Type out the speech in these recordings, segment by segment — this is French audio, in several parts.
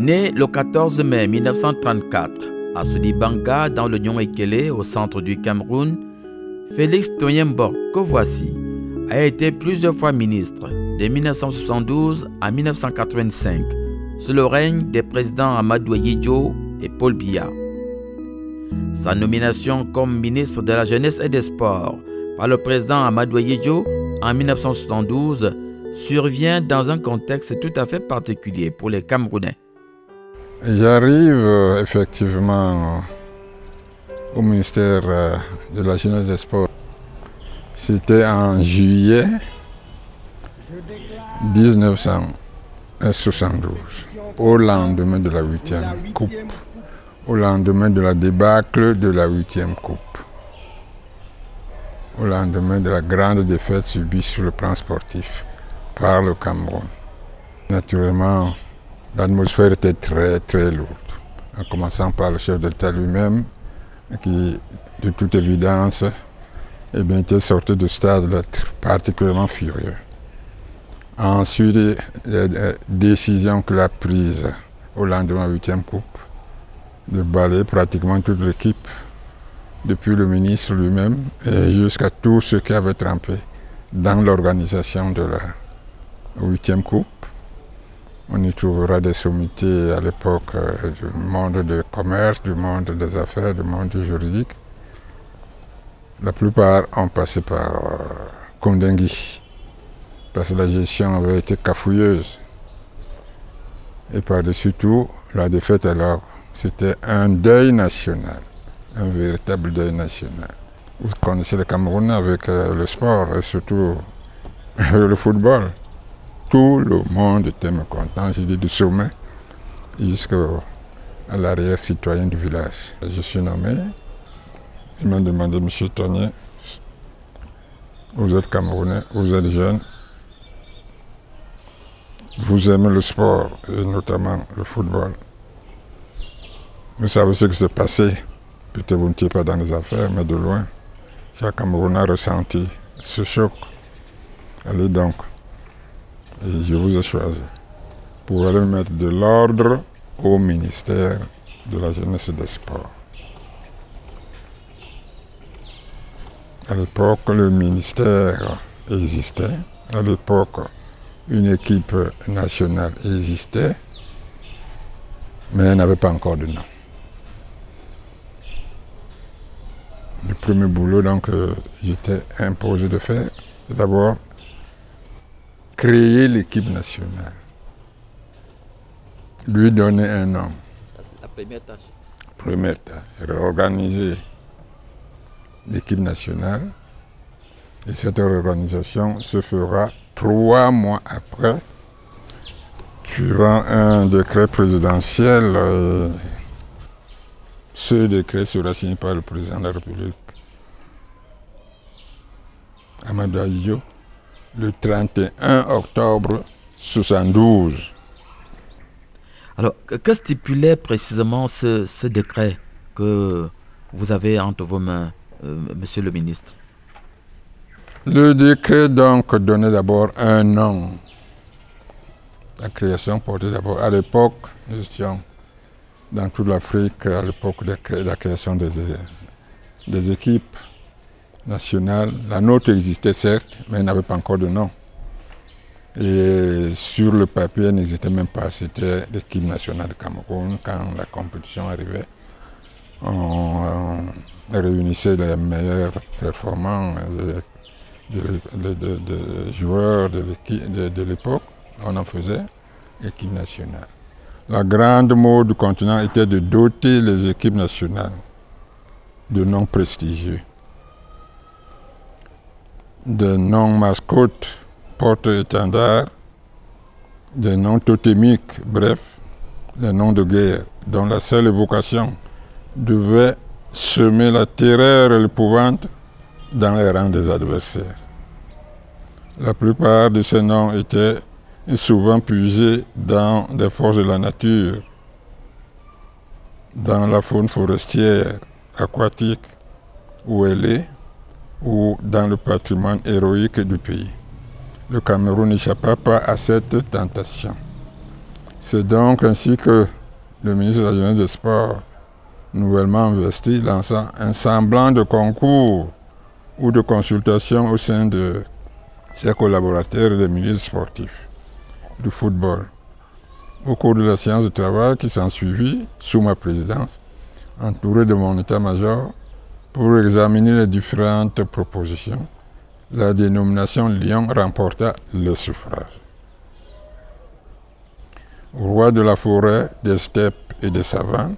Né le 14 mai 1934 à Soudibanga dans l'Union Ekele au centre du Cameroun, Félix Toyembo, que voici, a été plusieurs fois ministre de 1972 à 1985 sous le règne des présidents Amadou Ahidjo et Paul Biya. Sa nomination comme ministre de la Jeunesse et des Sports par le président Amadou Ahidjo en 1972 survient dans un contexte tout à fait particulier pour les Camerounais. J'arrive effectivement au ministère de la Jeunesse et des Sports. C'était en juillet 1972, au lendemain de la 8e Coupe, au lendemain de la débâcle de la 8e Coupe, au lendemain de la grande défaite subie sur le plan sportif par le Cameroun. Naturellement, l'atmosphère était très lourde, en commençant par le chef d'État lui-même, qui, de toute évidence, était sorti du stade particulièrement furieux. Ensuite, les décisions qu'il a prises au lendemain de la 8e Coupe, de balayer pratiquement toute l'équipe, depuis le ministre lui-même et jusqu'à tous ceux qui avaient trempé dans l'organisation de la 8e Coupe. On y trouvera des sommités à l'époque du monde du commerce, du monde des affaires, du monde juridique. La plupart ont passé par Kondengui, parce que la gestion avait été cafouilleuse. Et par-dessus tout, la défaite alors, c'était un deuil national, un véritable deuil national. Vous connaissez le Cameroun avec le sport et surtout le football. Tout le monde était mécontent, j'ai dit du sommet jusqu'à l'arrière citoyen du village. Je suis nommé, ils m'ont demandé, Monsieur Tonier, vous êtes Camerounais, vous êtes jeune, vous aimez le sport et notamment le football. Vous savez ce qui s'est passé, peut-être vous n'étiez pas dans les affaires, mais de loin, chaque Camerounais a ressenti ce choc. Allez donc. Et je vous ai choisi pour aller mettre de l'ordre au ministère de la Jeunesse et des Sports. À l'époque, le ministère existait. À l'époque, une équipe nationale existait, mais elle n'avait pas encore de nom. Le premier boulot que j'étais imposé de faire, c'est d'abord créer l'équipe nationale, lui donner un nom. C'est la première tâche. Première tâche, réorganiser l'équipe nationale. Et cette réorganisation se fera 3 mois après, suivant un décret présidentiel. Ce décret sera signé par le président de la République, Amadou Ahidjo, le 31 octobre 1972. Alors, que stipulait précisément ce décret que vous avez entre vos mains, Monsieur le ministre? Le décret donc donnait d'abord un nom. La création portait d'abord, à l'époque, nous étions dans toute l'Afrique, à l'époque de la création des équipes nationale. La nôtre existait certes, mais elle n'avait pas encore de nom. Et sur le papier, elle n'existait même pas. C'était l'équipe nationale de Cameroun. Quand la compétition arrivait, on réunissait les meilleurs performants des joueurs de l'époque. On en faisait équipe nationale. La grande mode du continent était de doter les équipes nationales de noms prestigieux, des noms mascottes, porte-étendards, des noms totémiques, bref, des noms de guerre, dont la seule évocation devait semer la terreur et l'épouvante dans les rangs des adversaires. La plupart de ces noms étaient souvent puisés dans des forces de la nature, dans la faune forestière, aquatique, où elle est, ou dans le patrimoine héroïque du pays. Le Cameroun n'échappa pas à cette tentation. C'est donc ainsi que le ministre de la Jeunesse et des Sports, nouvellement investi, lança un semblant de concours ou de consultation au sein de ses collaborateurs des milieux sportifs, du football. Au cours de la séance de travail qui s'ensuivit, sous ma présidence, entouré de mon état-major, pour examiner les différentes propositions, la dénomination Lyon remporta le suffrage. Roi de la forêt, des steppes et des savanes,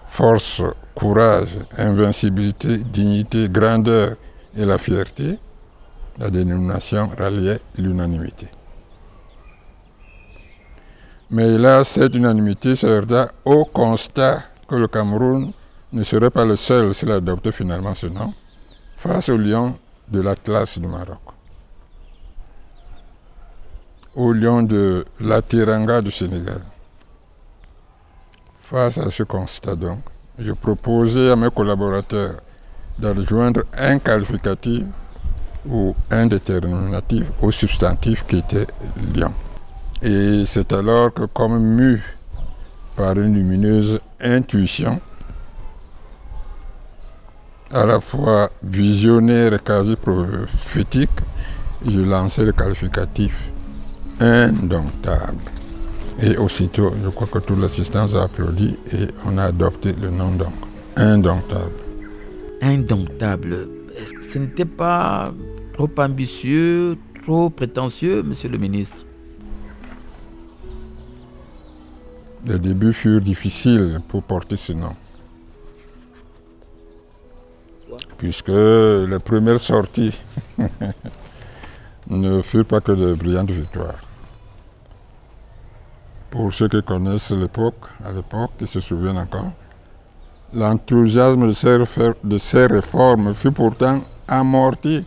force, courage, invincibilité, dignité, grandeur et la fierté, la dénomination ralliait l'unanimité. Mais hélas, cette unanimité se heurta au constat que le Cameroun ne serait pas le seul s'il adoptait finalement ce nom, face au lion de l'Atlas du Maroc, au lion de la Teranga du Sénégal. Face à ce constat donc, je proposais à mes collaborateurs d'adjoindre un qualificatif ou un déterminatif au substantif qui était lion. Et c'est alors que, comme mu par une lumineuse intuition, à la fois visionnaire et quasi prophétique, je lançais le qualificatif indomptable. Et aussitôt, je crois que toute l'assistance a applaudi et on a adopté le nom donc, indomptable. Indomptable, est-ce que ce n'était pas trop ambitieux, trop prétentieux, monsieur le ministre? Les débuts furent difficiles pour porter ce nom, puisque les premières sorties ne furent pas que de brillantes victoires. Pour ceux qui connaissent l'époque, qui se souviennent encore, l'enthousiasme de ces réformes fut pourtant amorti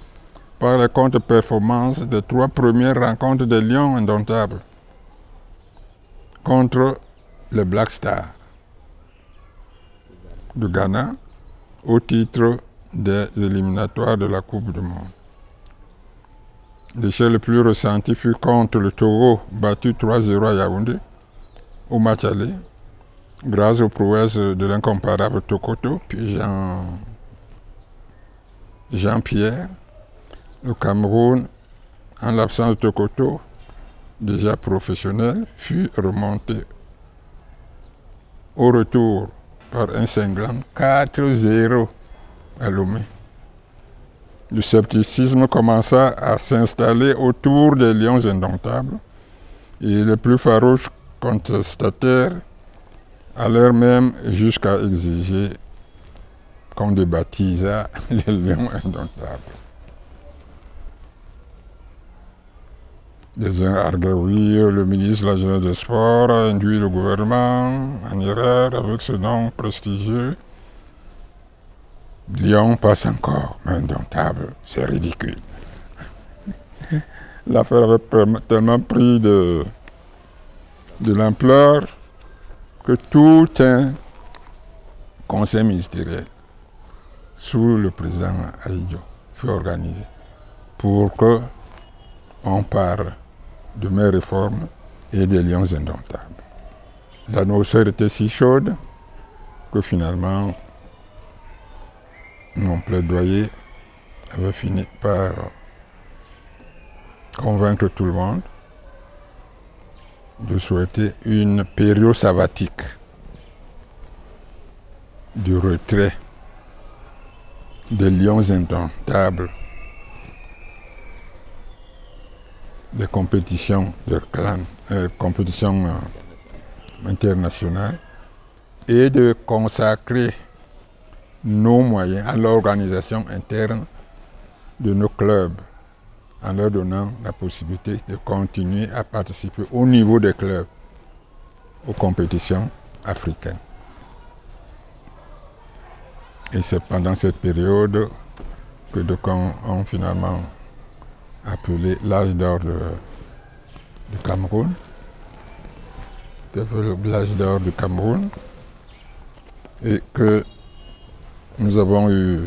par les contre-performances des 3 premières rencontres des Lions indomptables contre les Black Stars du Ghana au titre des éliminatoires de la Coupe du Monde. L'échec le plus ressenti fut contre le Togo, battu 3-0 à Yaoundé, au match aller, grâce aux prouesses de l'incomparable Tokoto, puis Jean-Pierre. Le Cameroun, en l'absence de Tokoto, déjà professionnel, fut remonté au retour par un cinglant 4-0 à Lomé. Le scepticisme commença à s'installer autour des Lions indomptables et les plus farouches contestataires allèrent même jusqu'à exiger qu'on débaptisât les Lions indomptables. Les uns arguaient, oui, le ministre de la Jeunesse et des Sports a induit le gouvernement en erreur avec ce nom prestigieux. Lion passe encore, mais indomptable, c'est ridicule. L'affaire avait tellement pris de l'ampleur que tout un conseil ministériel sous le président Aïdjo fut organisé pour qu'on parle de mes réformes et des Lions indomptables. L'atmosphère était si chaude que finalement mon plaidoyer avait fini par convaincre tout le monde de souhaiter une période sabbatique du retrait des Lions indomptables des compétitions internationales et de consacrer nos moyens à l'organisation interne de nos clubs en leur donnant la possibilité de continuer à participer au niveau des clubs aux compétitions africaines. Et c'est pendant cette période que d'aucuns ont finalement appelé l'âge d'or du Cameroun. C'était l'âge d'or du Cameroun. Et que nous avons eu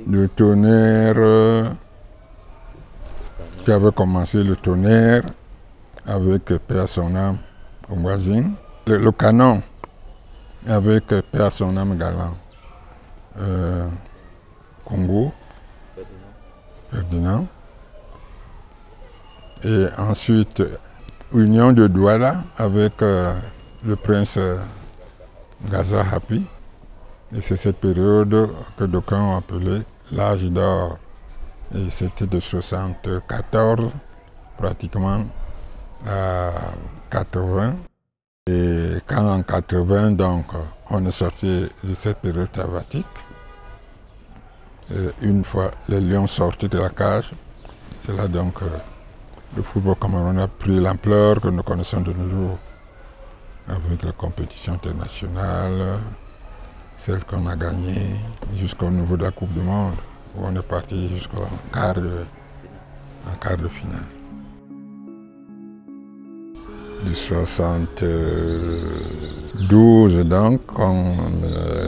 le Tonnerre, qui avait commencé le Tonnerre avec paix à son âme aux voisines. Le canon, avec paix à son âme également. Congo, Ferdinand. Et ensuite, Union de Douala avec le prince Gaza Hapi. Et c'est cette période que d'aucuns ont appelé l'âge d'or. Et c'était de 1974 pratiquement à 80. Et quand en 80, donc, on est sorti de cette période tavatique, une fois les lions sortis de la cage, c'est là donc le football camerounais a pris l'ampleur que nous connaissons de nos jours, avec la compétition internationale, celle qu'on a gagnée jusqu'au niveau de la Coupe du Monde, où on est parti jusqu'en quart de finale. De 72 donc, quand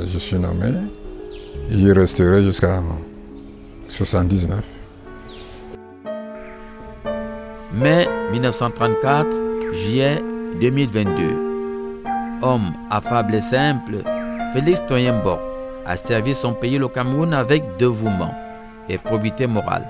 je suis nommé, j'y resterai jusqu'à 79. Mai 1934, juillet 2022. Homme affable et simple, Félix Toyenborg a servi son pays, le Cameroun, avec dévouement et probité morale.